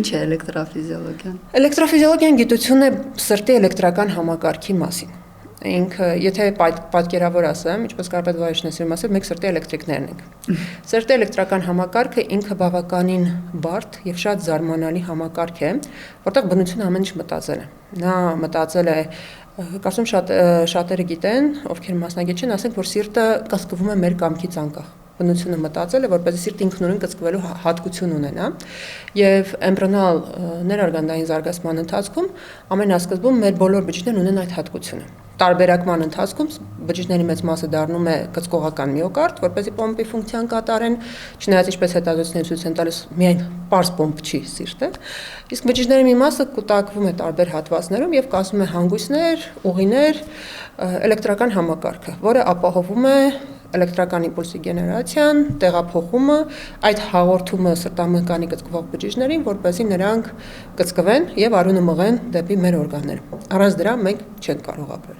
Ինչ է էլեկտրաֆիզիոլոգիան։ Էլեկտրաֆիզիոլոգիան գիտություն է սրտի էլեկտրական համակարգի մասին։ Ինքը, եթե պատկերավոր ասեմ, ինչպես կարպետ Վարիշնեսի ասել, մենք սրտի էլեկտրիկներն ենք։ Սրտի էլեկտրական համակարգը ինքը բավականին բարդ եւ շատ զարմանալի համակարգ է, որտեղ բնությունը ամեն ինչ մտածել է։ Նա մտածել է, կարծում շատերը գիտեն, ովքեր մասնագետ չեն, ասենք, որ սիրտը կծկվում է մեր կամքից անկախ։ Բնությունը մտածել է, որպեսզի սիրտը ինքնուրույն կծկվելու հատկություն ունենա, եւ էմբրիոնալ ներօրգանային զարգացման ընթացքում ամենասկզբում մեր բոլոր բջիջներն ունեն այդ հատկությունը։ Տարբերակման ընթացքում բջիջների մեծ մասը դառնում է կծկողական միոկարդ, որպեսզի պոմպի ֆունկցիան կատարեն, չնայած ինչպես հետազոտությունները ցույց են տալիս, միայն պարզ պոմպ չի սիրտը, իսկ բջիջների մի մասը կուտակվում է տարբեր հատվածներում եւ կազմում է հանգույցներ, ուղիներ, էլեկտրական համակարգը, որը ապահովում է էլեկտրական իմպուլսի գեներացիան, տեղափոխումը, այդ հաղորդումը սրտամկանի կծկվող բջիջներին, որպեսզի նրանք կծկվեն եւ արյունը մղեն դեպի մեր օրգաններ։ Առանց դրա մենք չենք կարող ապրել։